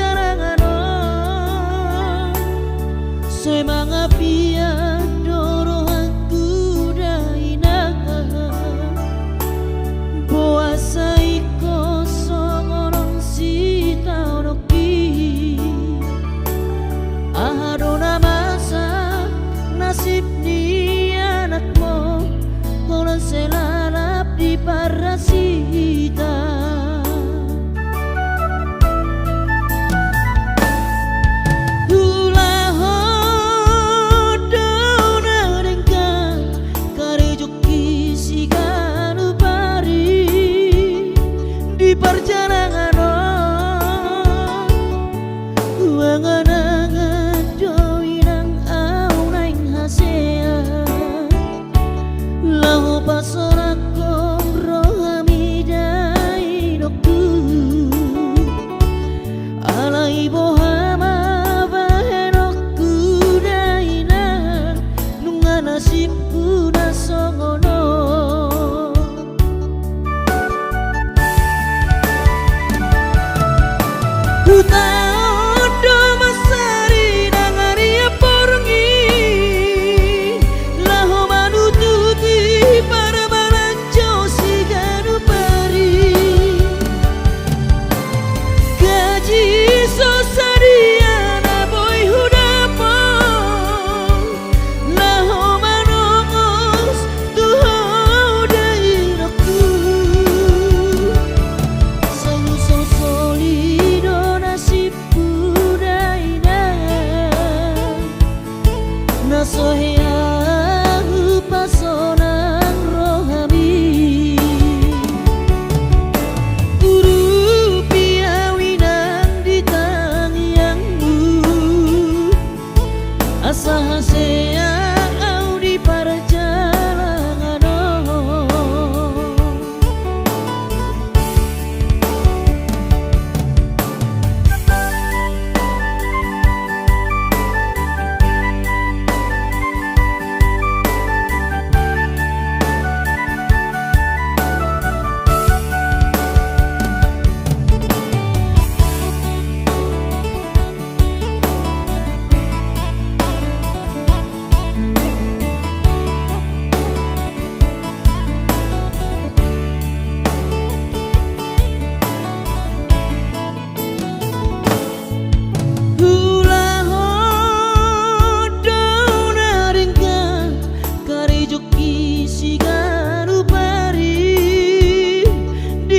perjalanan semanga pia doro aku daina puasa iko songoron si taunoki ahadona masa nasib ni anakmu kolan selalap di parasita perjalanan angan-angan doinang au naing hasea lahu pasorakom rohamidai dokku alai bohama bahenokku daina nunga nasibku nasongono Utaodo masari nangaria porongi laho manututi para balanco siganu pari gaji sosariana boy hudapo laho manongos tuho dairaku soluso solido nasoheahu pasonang rohami guru piawinang di tangiangmu asa hasea au di perjalanan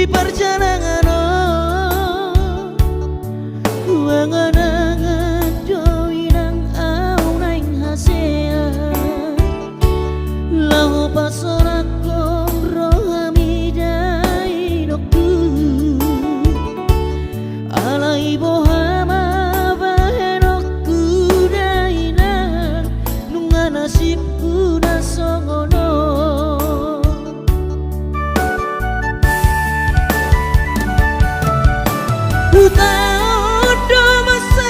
perjalanan angan-angan doinang au naing hasea lahu pasorakom rohamidai dokku alai bohama bahenokku daina nunga nasibku nasongono Utaodo masa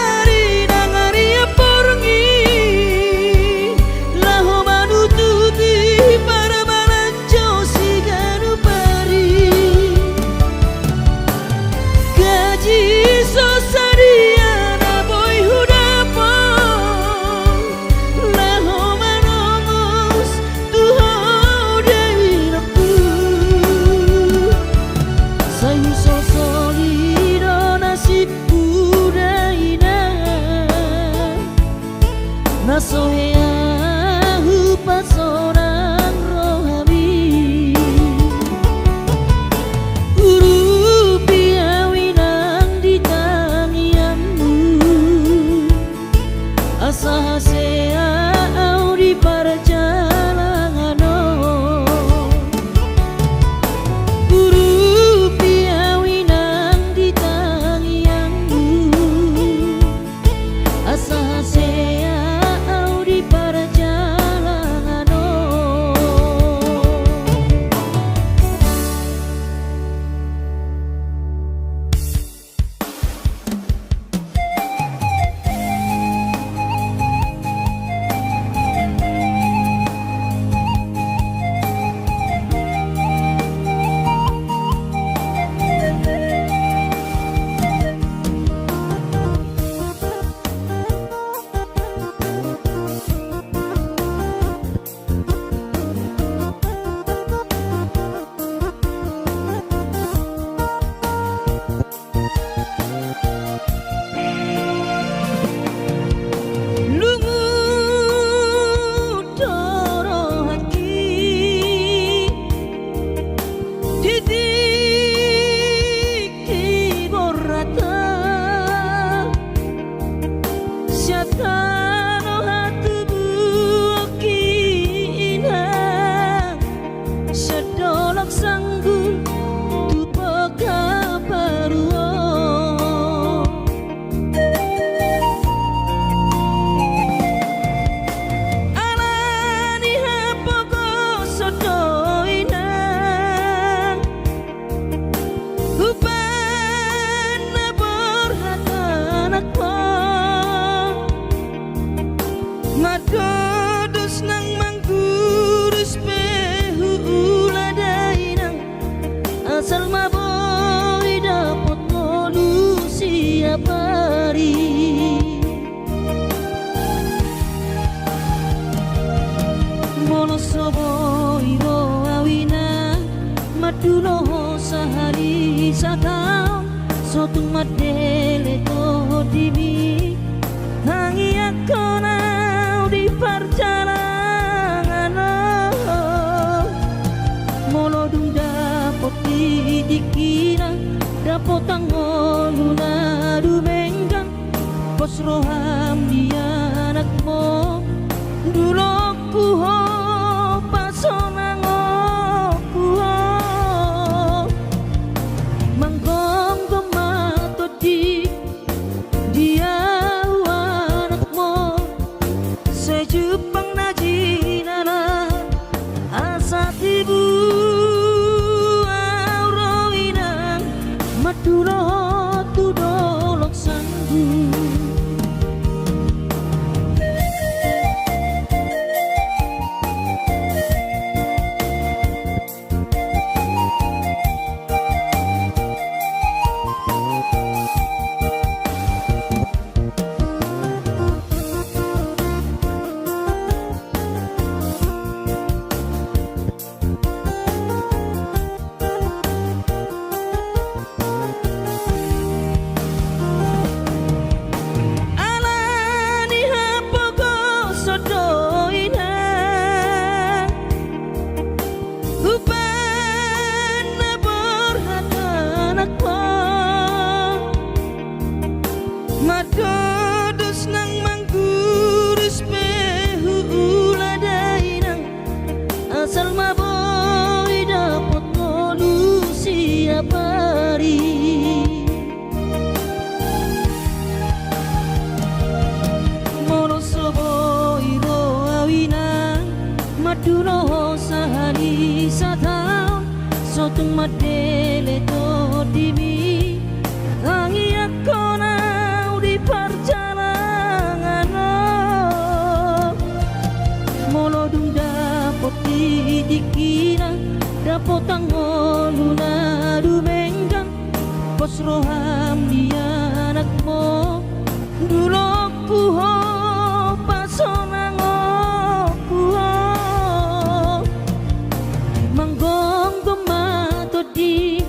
Syatano hatu bukina sedolok sanggul tupaka paruo alani hapoko sodoina upana borhatanakmo madodus nang manggurus pehu uladainang asal maboy dapat ngolusi apari mono soboy ro awina madulo sahari sakam sotung madele to dibi hangi akona di perjalanan molodung dapot dikira dapot tangoluna dumenggang bos roham dia anakmu dulu kuho pasonang kuho manggong gemato di dia Jepang najinana asa tibu auroinang madulo tudolok sanggu madodus nang manggurus pehu uladainang asal maboy dapat ngolusi apari mono soboy ro awina madulo sahari satau sotung madele to dimi hangi akona di perjalanan molodung dapot dikira dapot tangoluna dumenggang bos roham dia anakmu dulu kuho pasonang kuho manggong gemato di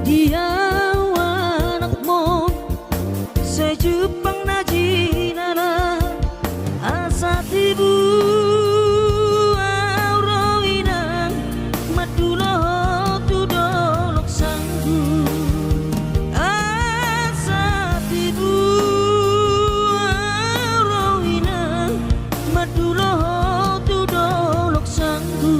dia Jepang najinana asa tibu auroinang madulo tudolok sanggu asa tibu auroinang madulo tudolok sanggu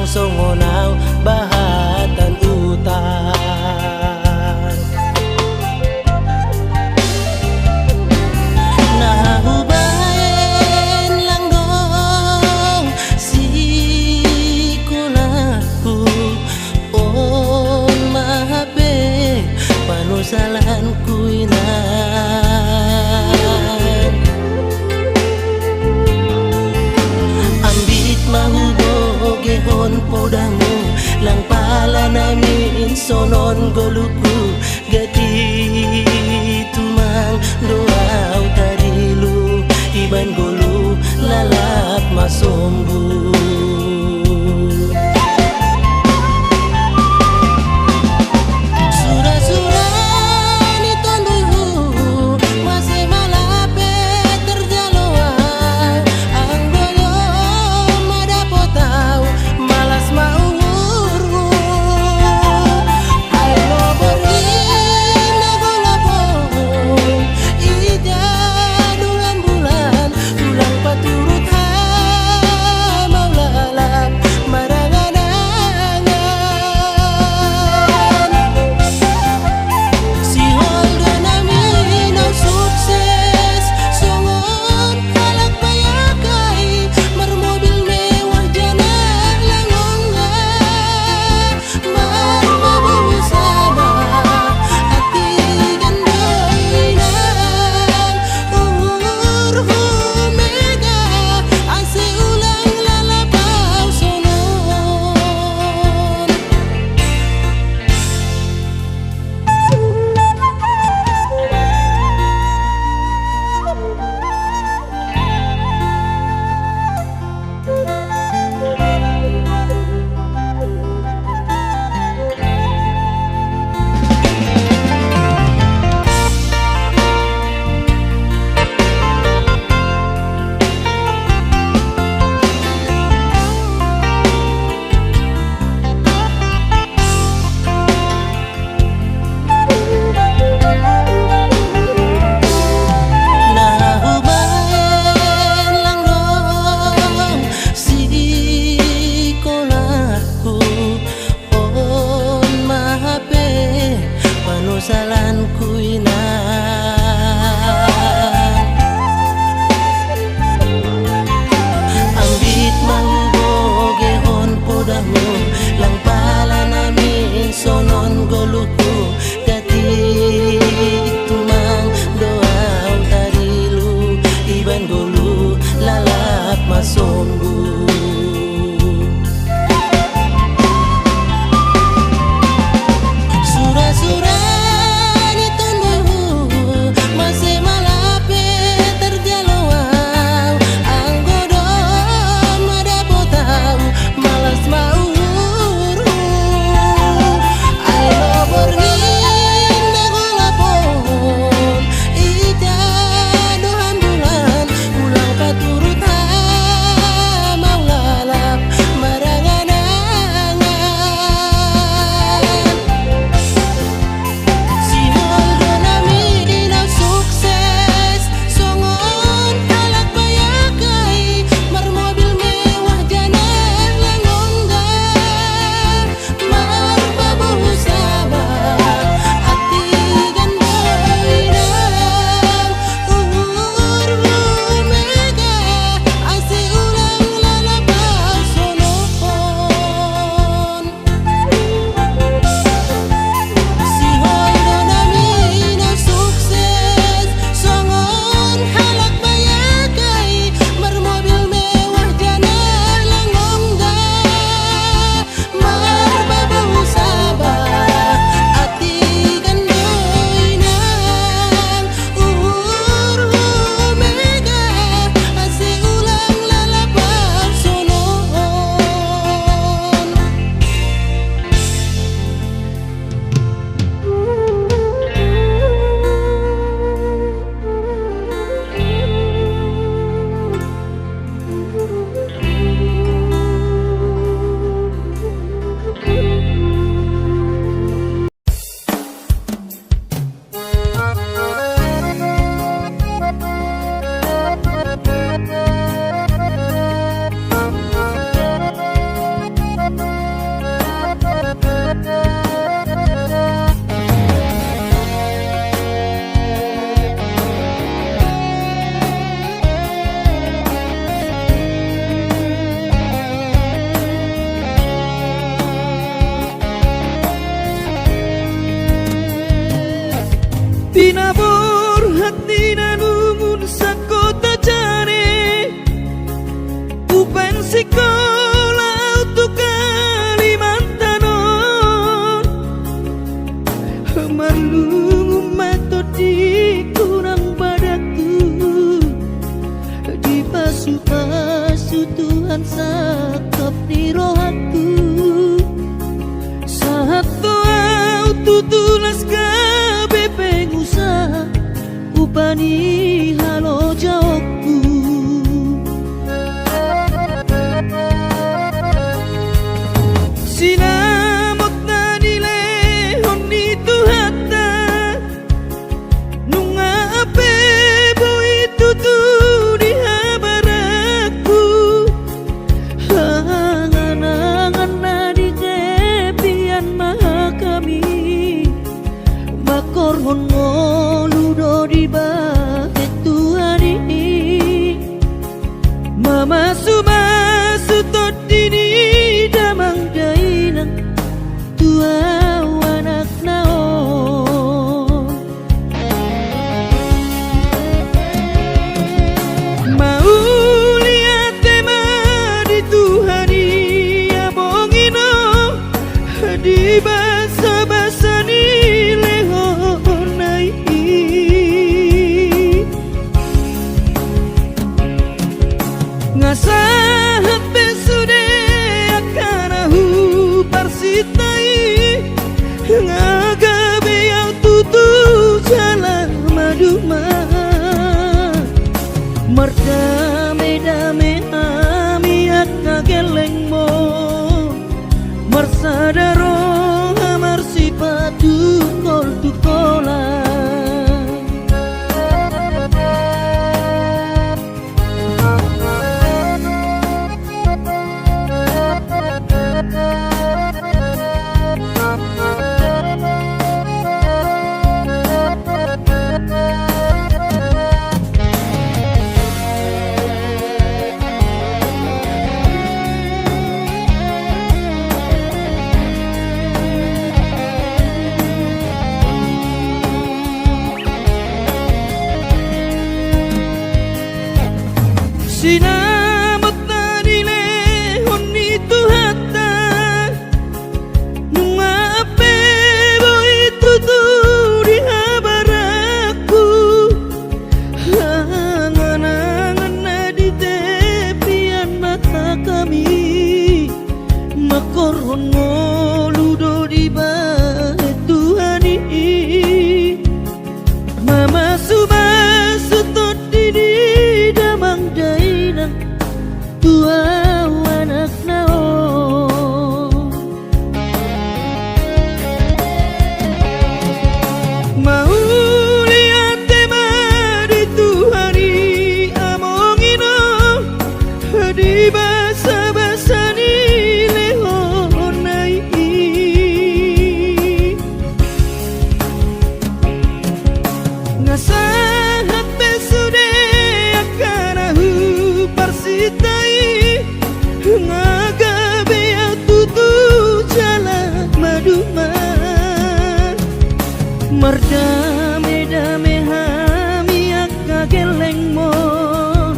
songonau bahatan utan. Nah hubaen langgong si kunaku on mahape panusalan kuinan. Ambit mahuboge hon podamu lang pala namin sonon goluku gati tumang doaw tarilu iban golu lalap masombu. Malas mau urgu, ayo pergi Tuani halo jawabku. Sinamot na nile honi tuhata nunga ape boy tutu di habaraku hanganangan na di tepian maha kami makor hon ngoludo di bahet Tuhani mama sumasu tot dini damang dainang tua anak naon mau lihat tema di Tuhani ya bongino di basa-basa ni lehonai ngasahat besude akanahu parsitai ngagabe yang tutu jalan maduma merdame-dame ami akageleng mo marsadaro amar sipatu kol tukola sinamot na nile honi tuhata nunga ape boy tutu di habaraku hanganangan na di tepian mata kami makor hon ngoludo di bahet Tuhani mama sumasu tot dini damang dainang tua anak naon mau lihat tema di Tuhani amongino di basa-basa ni lehonai ngasahat besude akanahu parsitai ngagabe yang tutu jalan maduma merdame-dame hami akageleng mon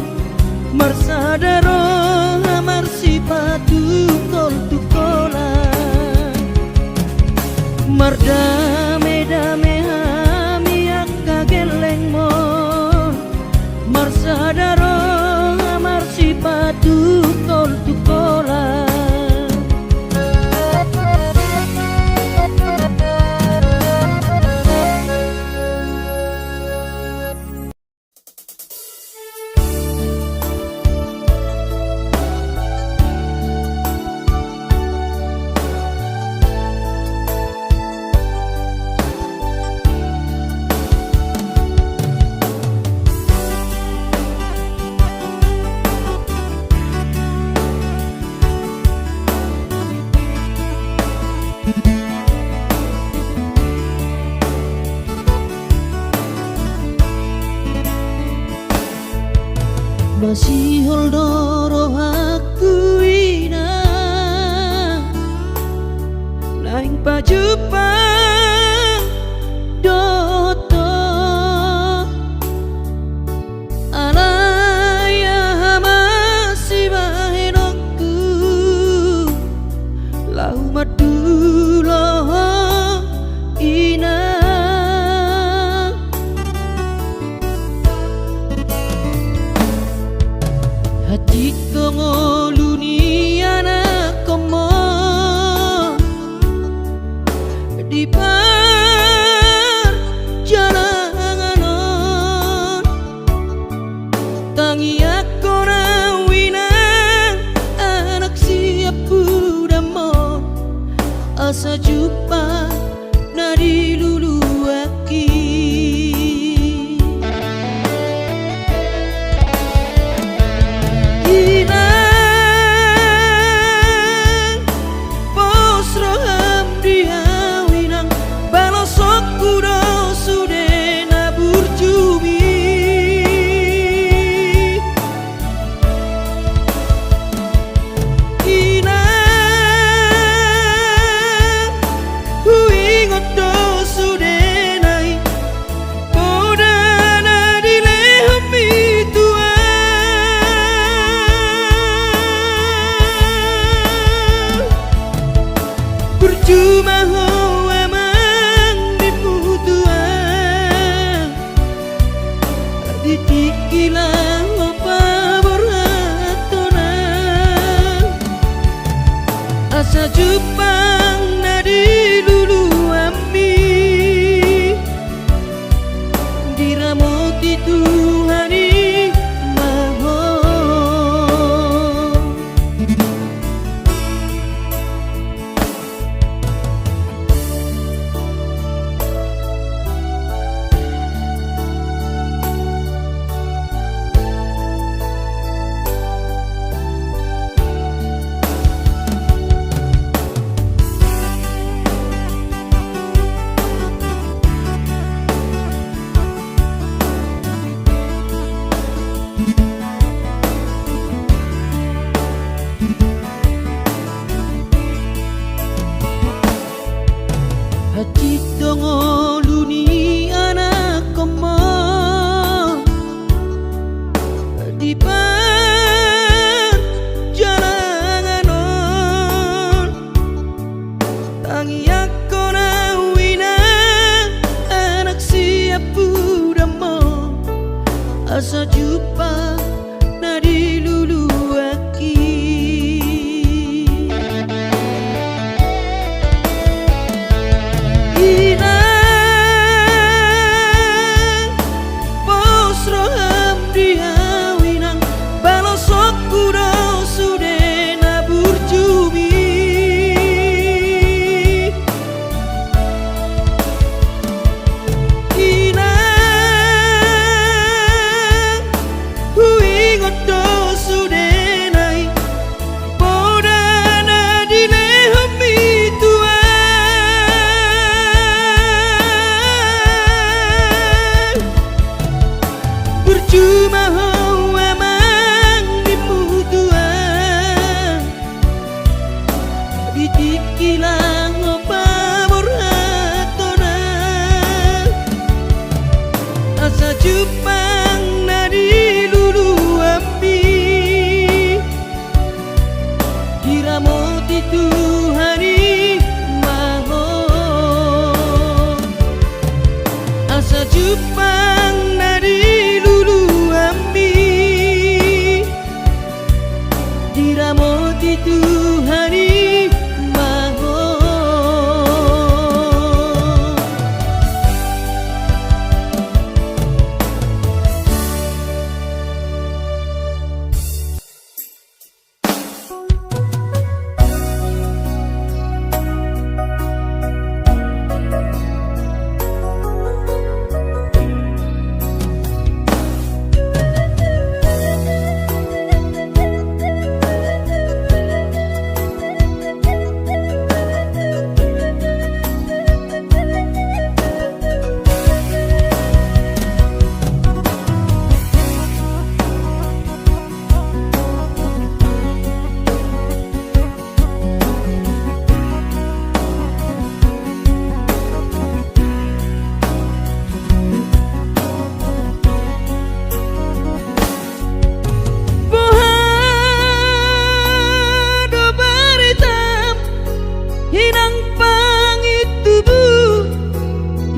marsadaro amar sipatu kol tukola merdame-dame hami akageleng mon marsadaro amar sipatu kol tukola masih holdoro aku ina lain pajupang doto alaya masih bahenokku lau madulo ina hati kongoluni anak komo di asa jumpa nadi lulu aki inang pos roham dia winang balosok kudo sude nabur jumi Cuma ho amang diputuan ditikilang apa beratona asa jupang nadi lulu ami diramoti Tuhani maho hati dongo luni anak komo di pan jalanganon tangi aku nawina anak siap budamo asa jumpa nadi lulu aki cuma ho amang diputuan ditikilang apa beratona asa jupang nadi lulu api diramoti Tuhani maho asa jupang nadi diramoti Tuhani maho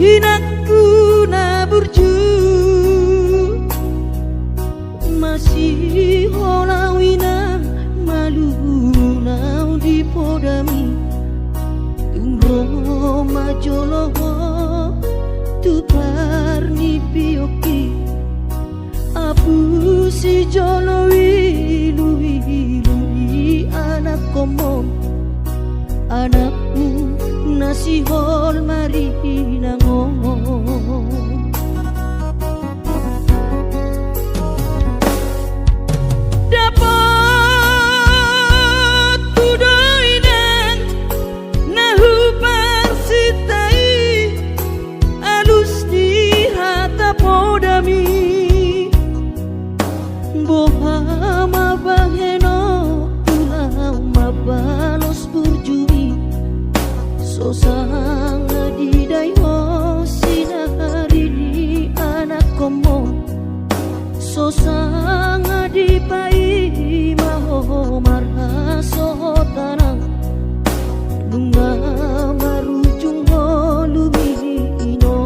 hinakku naburju masih holawina malu nau di podami tungro majoloho tu parni pioki apu si jolowi lui lui anak komo anakmu masihol marinangon dapat tudoy nang nahu parsitai alus di hata podami boha mabaheno tulang mabalos burjumi sosang di dayo sinari di anak komo sosang di pai maho marhaso tanang bunga marujung lumino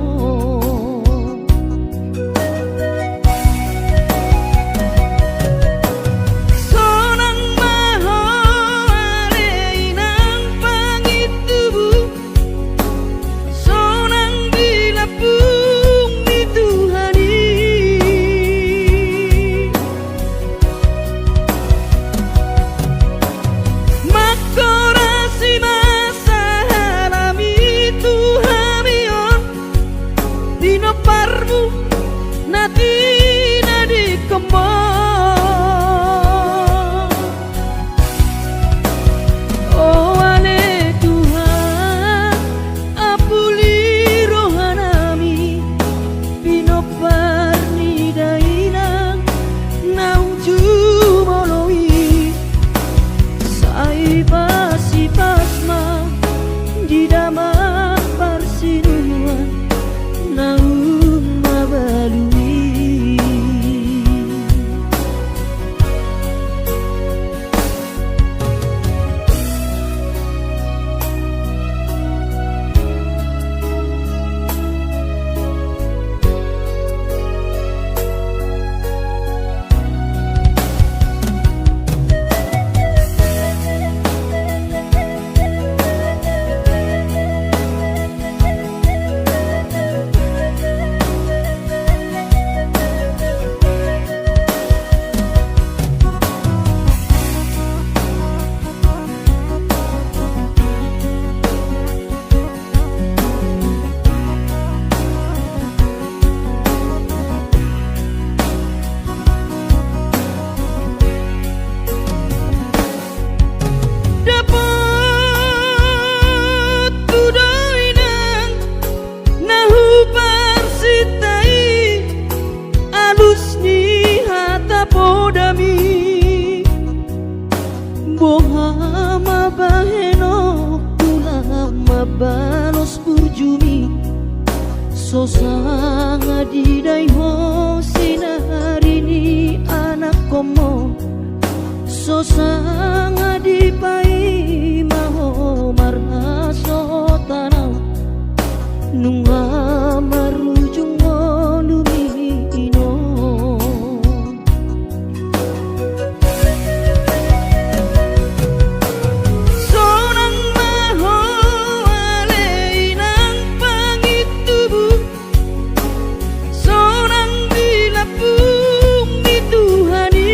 sonang maho aleinang pangitubu sonang dilapung di Tuhani makorasi masa halami Tuhamion dino parmu nati nadi kembang oh ale Tuhan apuli rohanami dino parni dainang nauju moloi si pasma di dalam persinuan naum mabalui dapat tudoy nang nahu parsitai alus ni hata podami boha mabaheno tulang mabalos burjumi sosang di dayo sinari ni anak komo sosang di pai maho marhaso tanang nunga marujung lumino sonang maho aleinang pangitubu sonang dilapung di Tuhani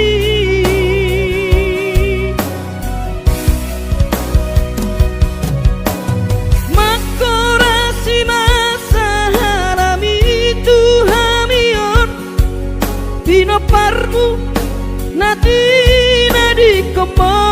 makorasi masa halami Tuhamion dino parmu nati nadi kemo